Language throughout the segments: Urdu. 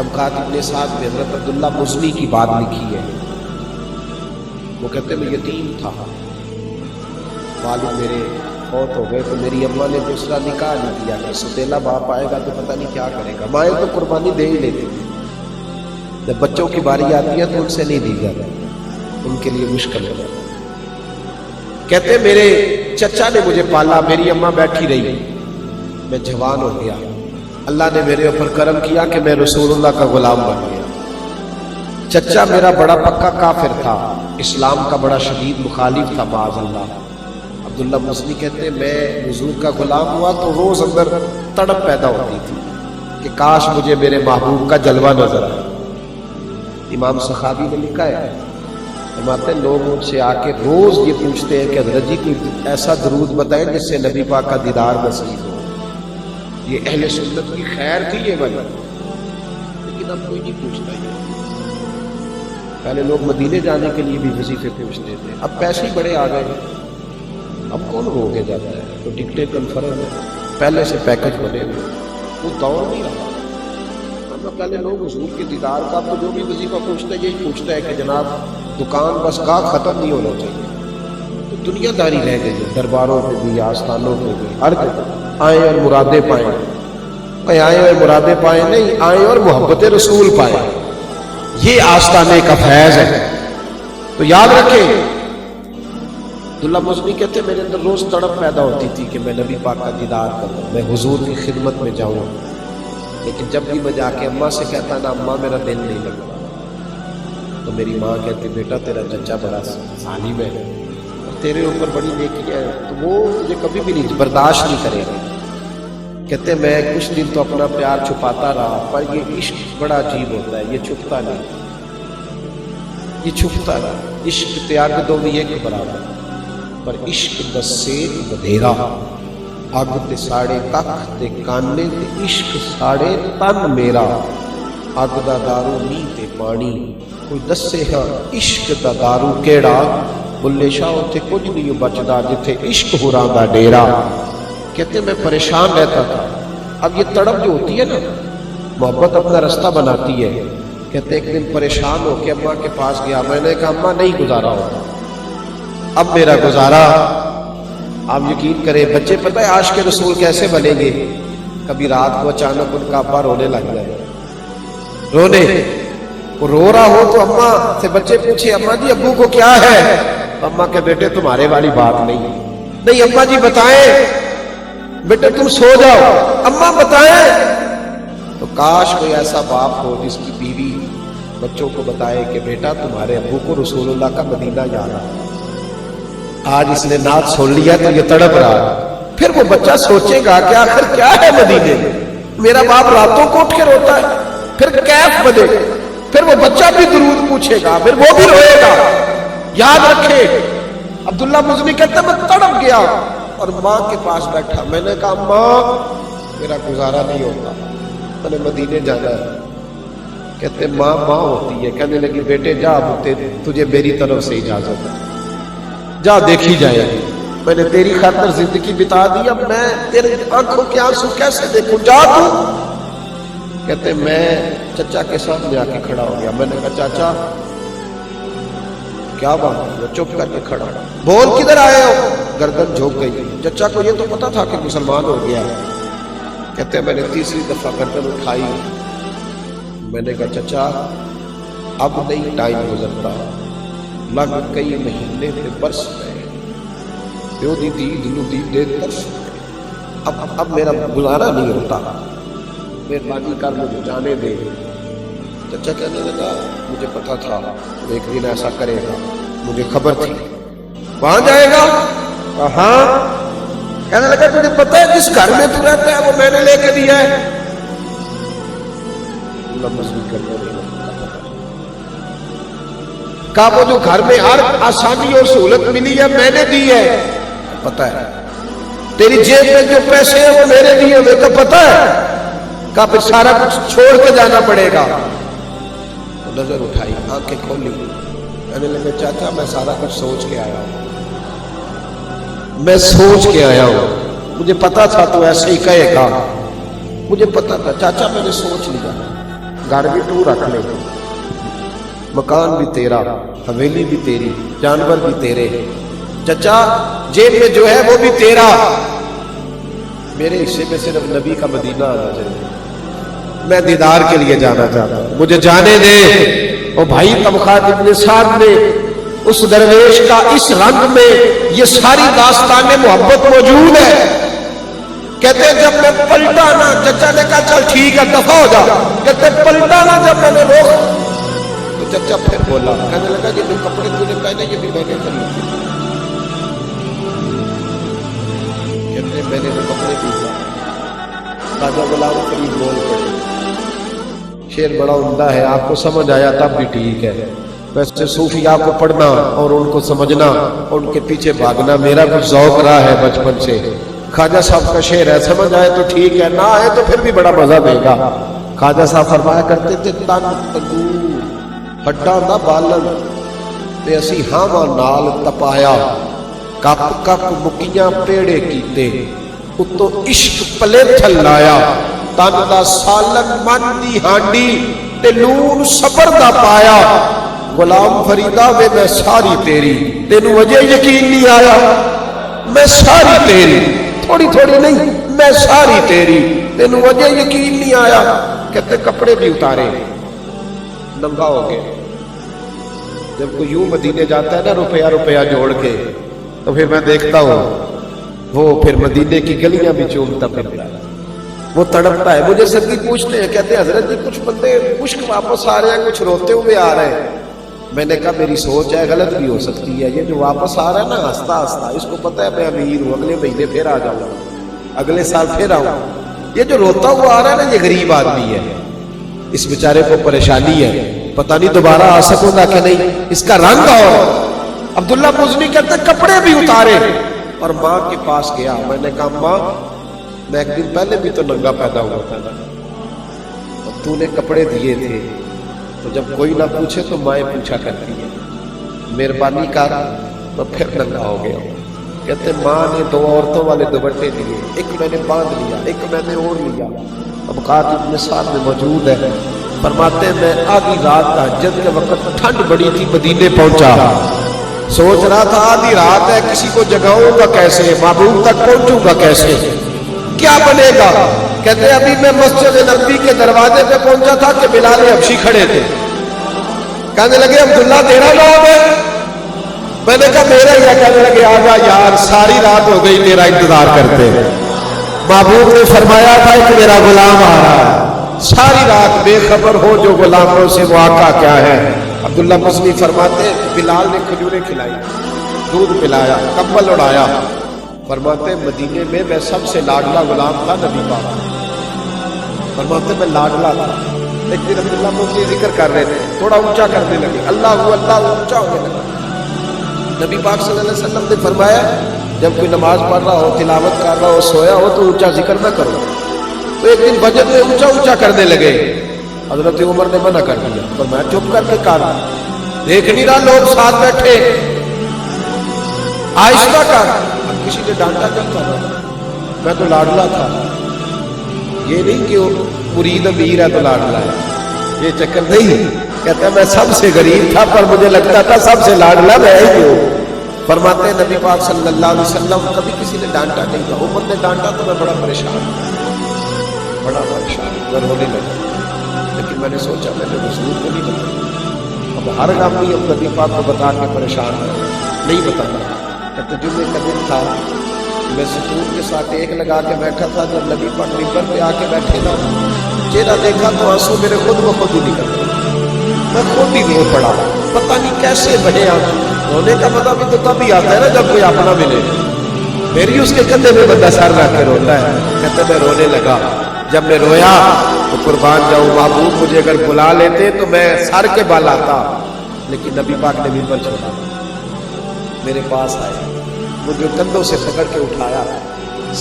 طبقات ابن سعد میں حضرت عبداللہ مزنی کی بات لکھی ہے. وہ کہتے میں یتیم تھا، والد میرے فوت ہو گئے تو میری اماں نے دوسرا نکاح نہیں کیا کہ ستیلا باپ آئے گا تو پتہ نہیں کیا کرے گا. مائیں تو قربانی دے ہی لیتی تھی، جب بچوں کی باری آتی ہے تو ان سے نہیں دی جاتی، ان کے لیے مشکل ہو جاتا. کہتے میرے چچا نے مجھے پالا، میری اماں بیٹھی رہی، میں جوان ہو گیا، اللہ نے میرے اوپر کرم کیا کہ میں رسول اللہ کا غلام بن گیا. چچا میرا بڑا پکا کافر تھا، اسلام کا بڑا شدید مخالف تھا معاذ اللہ. عبداللہ مزنی کہتے میں حضور کا غلام ہوا تو روز اندر تڑپ پیدا ہوتی تھی کہ کاش مجھے میرے محبوب کا جلوہ نظر آئے. امام سخاوی نے لکھا ہے، فرماتے ہیں لوگ مجھ سے آ کے روز یہ پوچھتے ہیں کہ حضرت جی کوئی ایسا درود بتائیں جس سے نبی پاک کا دیدار نصیب ہو. یہ اہل سنت کی خیر تھی یہ بات، لیکن اب کوئی نہیں پوچھتا. یہ پہلے لوگ مدینے جانے کے لیے بھی وظیفے پوچھتے تھے، اب پیسے ہی بڑے آ گئے، اب کون رو کے جاتا ہے. تو ٹکٹیں کنفرم ہے، پہلے سے پیکج بنے ہوئے، وہ دور نہیں رہا. پہلے لوگ حضور کے دیدار کا تو جو بھی وظیفہ پوچھتا ہے یہی پوچھتا ہے کہ جناب دکان بس کا ختم نہیں ہونا چاہیے. تو دنیا داری رہ گئی ہے، درباروں پہ بھی، آستانوں پہ بھی، ہر جگہ آئیں اور مرادیں پائیں. آئیں اور مرادیں پائیں نہیں، آئیں اور محبت رسول پائیں. یہ آستانے کا فیض ہے. تو یاد رکھیں، عبداللہ مزنی کہتے میرے اندر روز تڑپ پیدا ہوتی تھی کہ میں نبی پاک کا دیدار کروں، میں حضور کی خدمت میں جاؤں. لیکن جب بھی میں جا کے اماں سے کہتا نا اماں میرا دل نہیں لگتا، تو میری ماں کہتی بیٹا تیرا چچا بڑا ظالم ہے اور تیرے اوپر بڑی نیکیاں ہیں، تو وہ تجھے کبھی بھی نہیں برداشت نہیں کرے گا. کہتے میں کچھ دن تو اپنا پیار چھپاتا رہا، پر یہ عشق بڑا عجیب ہوتا ہے، یہ چھپتا نہیں، یہ چھپتا رہا. عشق تیاگ دو بھی ایک برابر، پر عشق دسے بدھیرا اگ تے ساڑے ککھ تے کانے تے عشق ساڑے تن میرا. اگ دا دارو نہیں تے پانی، کوئی دسے ہاں عشق دا دارو کیڑا. بلے شاہ اتھے کچھ نہیں بچدا جتھے عشق ہوراں دا ڈیرا. کہتے میں پریشان رہتا تھا. اب یہ تڑپ جو ہوتی ہے نا، محبت اپنا رستہ بناتی ہے. کہتے ایک دن پریشان ہو کے اماں کے پاس گیا، میں نے کہا اماں نہیں گزارا ہوتا، اب میرا گزارا. آپ یقین کریں بچے پتہ ہے عاشق رسول کیسے بنیں گے. کبھی رات کو اچانک ان کا ابا رونے لگ جائے، رونے، وہ رو رہا ہو تو اماں سے بچے پوچھے اماں جی ابو کو کیا ہے، اماں کے بیٹے تمہارے والی بات نہیں اماں جی بتائیں، بیٹے تم سو جاؤ، اماں بتائیں. تو کاش کوئی ایسا باپ ہو جس کی بیوی بچوں کو بتائے کہ بیٹا تمہارے ابو کو رسول اللہ کا مدینہ جانا. آج اس نے نعت سن لیا تو یہ تڑپ رہا، پھر وہ بچہ سوچے گا کہ آخر کیا ہے مدینے میں. میرا باپ راتوں کو اٹھ کے روتا ہے، پھر کیف بدے، پھر وہ بچہ بھی درود پوچھے گا، پھر وہ بھی روئے گا. یاد رکھے عبداللہ مزنی کہتا میں تڑپ گیا اور ماں کے پاس بیٹھا. میں نے کہا ماں میرا گزارا نہیں ہوتا، میں نے مدینے جانا ہے. کہتے ماں ماں ہوتی ہے. کہنے لگی بیٹے جا تجھے میری طرف سے اجازت ہے، جا دیکھی جائے گی، میں نے تیری خاطر زندگی بتا دی، اب میں تیرے آنکھوں کے آنسو کیسے دیکھوں، جا تو. کہتے میں چچا کے سامنے آ کے کھڑا ہو گیا. میں نے کہا چاچا کیا بات ہے؟ وہ چپ کر کے کھڑا، بول کدھر آئے ہو؟ گردن جھک گئی. چچا کو یہ تو پتا تھا کہ مسلمان ہو گیا ہے. کہتے میں نے تیسری دفعہ گردن اٹھائی. میں نے کہا چچا اب نہیں ٹائم گزرتا، لگ کئی مہینے پہ برس گئے، دیو دی دلو دی دے ترس گئے، اب میرا گزارا نہیں ہوتا، مہربانی کر مجھے جانے دے. چچا کہنے لگا مجھے پتا تھا ایک دن ایسا کرے گا، مجھے خبر تھی. وہاں جائے گا؟ ہاں. کہنے لگا تجھے پتا ہے جس گھر میں تو رہتا ہے وہ میں نے لے کے دیا ہے. کہا وہ جو گھر میں ہر آسانی اور سہولت ملی ہے میں نے دی ہے، پتا ہے. تیری جیب میں جو پیسے ہیں وہ میرے دیے ہوئے تو پتا ہے. کہا پھر سارا کچھ چھوڑ کے جانا پڑے گا. نظر اٹھائی، آنکھیں کھولی، کہنے لگے چاچا میں سارا کچھ سوچ کے آیا ہوں، میں سوچ کے آیا ہوں، مجھے پتا تھا تو ایسے ہی کہے گا، مجھے پتا تھا چاچا میں نے سوچ لیا. گھر بھی تو رکھ لے، مکان بھی تیرا، حویلی بھی تیری، جانور بھی تیرے، چچا جیب میں جو ہے وہ بھی تیرا، میرے حصے میں صرف نبی کا مدینہ آنا چاہیے، میں دیدار کے لیے جانا چاہتا ہوں، مجھے جانے دے۔ اور بھائی طبقات ابن سعد میں اس درویش کا اس رنگ میں یہ ساری داستان محبت موجود ہے۔ کہتے ہیں جب میں پلٹا نا، چچا نے کہا چل ٹھیک ہے دفع ہو جا، کہتے ہیں پلٹا نا جب میں نے روک تو چچا پھر بولا، کہنے لگا یہ جو کپڑے تو نے پہنے یہ بھی میں نے خریدے، کہتے ہیں میں نے وہ کپڑے بھی خواجہ غلام فرید بول پڑے، شعر بڑا عمدہ ہے، آپ کو سمجھ آیا تب بھی ٹھیک ہے، ویسے صوفیاء کو پڑھنا اور ان کو سمجھنا اور ان کے پیچھے بھاگنا میرا کچھ ذوق رہا ہے بچپن سے۔ خواجہ صاحب کا شعر ہے، سمجھ آئے تو ٹھیک ہے، نہ آئے تو پھر بھی بڑا مزہ دے گا۔ خواجہ صاحب فرمایا کرتے تھے تن تندور ہڈاں دا بالن تے اسی ہاواں نال تپایا، کپ کپ مکیاں پیڑے کیتے اتو عشق پلے تھلایا، تن دا سالن من دی ہانڈی تے لون صبر دا پایا، غلام فریدا وے میں ساری تیری، تینوں وجہ یقین نہیں آیا، میں ساری تیری، تھوڑی تھوڑی نہیں، میں ساری تیری، تینوں وجہ یقین نہیں آیا۔ کہتے کپڑے بھی اتارے، ننگا ہو گئے۔ جب کوئی یوں مدینے جاتا ہے نا روپیہ روپیہ جوڑ کے، تو پھر میں دیکھتا ہوں وہ پھر مدینے کی گلیاں بھی چومتا پھرتا ہے، وہ تڑپتا ہے۔ مجھے سنگی پوچھتے ہیں، کہتے ہیں حضرت جی کچھ بندے مشک واپس آ رہے ہیں، کچھ روتے ہوئے آ رہے ہیں۔ میں نے کہا میری سوچ ہے، غلط بھی ہو سکتی ہے، یہ جو واپس آ رہا ہے نا ہنستا ہنستا، اس کو پتہ ہے میں امیر ہوں، اگلے مہینے پھر آ جاؤں گا، اگلے سال پھر آؤں۔ یہ جو روتا ہوا آ رہا ہے نا یہ غریب آدمی ہے، اس بیچارے کو پریشانی ہے، پتہ نہیں دوبارہ آ سکوں گا کہ نہیں، اس کا رنگ۔ اور عبداللہ مزنی کہتے کپڑے بھی اتارے اور ماں کے پاس گیا۔ میں نے کہا ماں میں ایک دن پہلے بھی تو ننگا پیدا ہوا تھا نا، اور تو نے کپڑے دیے تھے، تو جب کوئی نہ پوچھے تو مائیں پوچھا کرتی ہے، مہربانی کر، تو پھر ننگا ہو گیا۔ کہتے ماں نے دو عورتوں والے دوپٹے دیے، ایک میں نے باندھ لیا، ایک میں نے اوڑھ لیا۔ طبقات ابن سعد میں موجود ہے، فرماتے ہیں میں آدھی رات تہجد کے وقت ٹھنڈ بڑی تھی، مدینے پہنچا، سوچ رہا تھا آدھی رات ہے کسی کو جگاؤں گا کیسے، محبوب تک پہنچوں گا کیسے، کیا بنے گا۔ کہتے ابھی میں مسجد نبوی کے دروازے پہ پہنچا تھا کہ بلال حبشی کھڑے تھے، کہنے لگے عبداللہ تیرا نام ہے؟ میں نے کہا میرا ہی ہے۔ کہنے لگے آجا یار ساری رات ہو گئی تیرا انتظار کرتے۔ محبوب نے فرمایا تھا کہ میرا غلام آ رہا ہے، ساری رات بے خبر ہو جو غلاموں سے واقعہ کیا ہے۔ عبداللہ مزنی فرماتے بلال نے کھجوریں کھلائی، دودھ پلایا، کمبل اڑایا۔ فرماتے مدینے میں میں سب سے لاڈلا غلام تھا نبی پاک، فرماتے میں لاڈلا تھا۔ ایک دن عبداللہ مزنی ذکر کر رہے تھے، تھوڑا اونچا کرنے لگے، اللہ اونچا ہونے لگا۔ نبی پاک صلی اللہ علیہ وسلم نے فرمایا جب کوئی نماز پڑھ رہا ہو، تلاوت کر رہا ہو، سویا ہو تو اونچا ذکر نہ کرو۔ تو ایک دن بجٹ میں اونچا کرنے لگے، حضرت عمر نے منع کر دیا، پر میں چپ کر کے کہا دیکھ نہیں رہا لوگ ساتھ بیٹھے، آہستہ کر۔ اب کسی نے ڈانٹا کیا تھا، میں تو لاڈلا تھا، یہ نہیں کہ مرید امیر ہے تو لاڈلا ہے، یہ چکر نہیں۔ کہتا ہے میں سب سے غریب تھا پر مجھے لگتا تھا سب سے لاڈلا میں ہی ہوں۔ فرماتے ہیں نبی پاک صلی اللہ علیہ وسلم کبھی کسی نے ڈانٹا نہیں تھا، عمر نے ڈانٹا تو میں بڑا پریشان، میں رونے لگا، لیکن میں نے سوچا میں نے رسول کو نہیں بتایا، اب ہر آدمی اب نبی پاک کو بتا کے پریشان نہیں بتانا۔ کہتے جمعے کا دن تھا، میں ستون کے ساتھ ایک لگا کے بیٹھا تھا، جب نبی پاک ممبر پہ آ کے بیٹھے نا، چہرہ دیکھا تو آنسو میرے خود بخود ہی نکل گئے، میں خود ہی رو پڑا، پتہ نہیں کیسے بہے آنسو۔ رونے کا مزہ بھی تو تب ہی آتا ہے نا جب کوئی اپنا ملے، میری اس کے کندھے میں بندہ سر رکھ کے روتا ہے۔ کہتے میں رونے لگا، جب میں رویا تو قربان جاؤں محبوب مجھے اگر بلا لیتے تو میں سر کے بال آتا، لیکن نبی پاک نے ممبر چھوڑا، میرے پاس آئے، مجھے کندھوں سے پکڑ کے اٹھایا،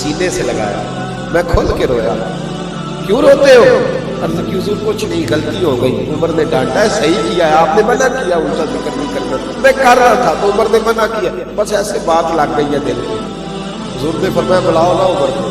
سینے سے لگایا، میں کھل کے رویا۔ کیوں روتے ہو؟ عرض کی حضور کچھ نہیں، غلطی ہو گئی، عمر نے ڈانٹا ہے، صحیح کیا ہے، آپ نے منع کیا اونچا ذکر نہیں کرنا، میں کر رہا تھا تو عمر نے منع کیا، بس ایسے بات لگ گئی ہے دل میں۔ حضور نے فرمایا بلاؤ نا عمر کو،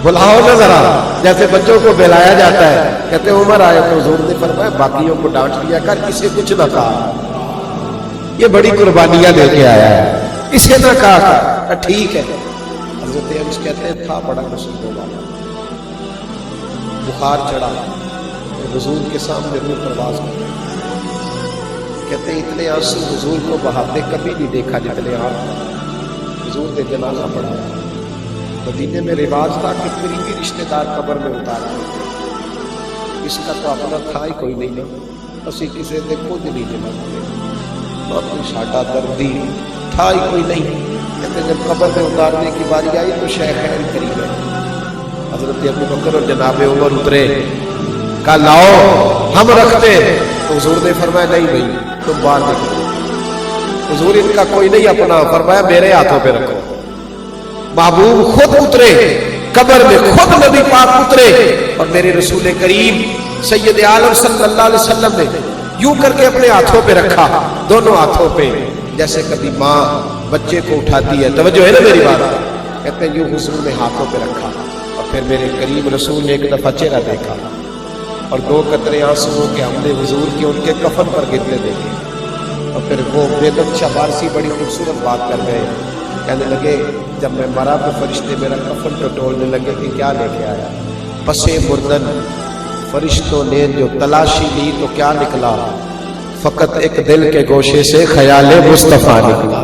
بلاؤ نہ ذرا، جیسے بچوں کو بلایا جاتا ہے. کہتے ہیں عمر آئے تو حضور نے فرمایا باقیوں کو ڈانٹ لیا کر، اسے کچھ نہ کہا، یہ بڑی قربانیاں دے کے آیا ہے، اسے نہ کہا کر. ٹھیک ہے. حضرت انس کہتے ہیں تھا بڑا مصیبوں والا، بخار چڑھا، حضور کے سامنے روح پرواز کر. کہتے ہیں اتنے آنسو حضور کو بہاتے کبھی نہیں دیکھا جتنے آپ. حضور نے جنازہ پڑھا. مدینے میں رواج تھا کہ قریبی رشتہ دار قبر میں اتارتے تھے، اس کا تو اپنا تھا ہی کوئی نہیں نا، اسی کسی نے خود نہیں جلاتے، کوئی ساڈا دردی تھا ہی کوئی نہیں. کہتے جب قبر میں اتارنے کی باری آئی تو شیخین قریب ہے، حضرت ابو بکر اور جناب عمر اترے. کہا لاؤ ہم رکھتے. تو حضور نے فرمایا نہیں بھائی تم باہر نکلو. حضور ان کا کوئی نہیں اپنا، فرمایا میرے ہاتھوں پہ رکھو. محبوب خود اترے قبر میں، خود نبی پاک اترے اور میرے رسول کریم سید عالم صلی اللہ علیہ وسلم نے یوں کر کے اپنے ہاتھوں پہ رکھا، دونوں ہاتھوں پہ، جیسے کبھی ماں بچے کو اٹھاتی ہے. توجہ ہے نا میری بات؟ کہتے ہیں یوں حضور نے ہاتھوں پہ رکھا اور پھر میرے کریم رسول نے ایک دفعہ چہرہ دیکھا اور 2 قطرے آنسوؤں کے ہم نے حضور کے ان کے کفن پر گرتے دیکھے. اور پھر وہ بیدت شبارسی بڑی خوبصورت بات کر گئے، کہنے لگے جب میں مرا تو فرشتے میرا کفن ٹٹولنے لگے کہ کیا لے کے آیا. پسے مردن فرشتوں نے جو تلاشی لی تو کیا نکلا، فقط ایک دل کے گوشے سے خیال مصطفیٰ نکلا.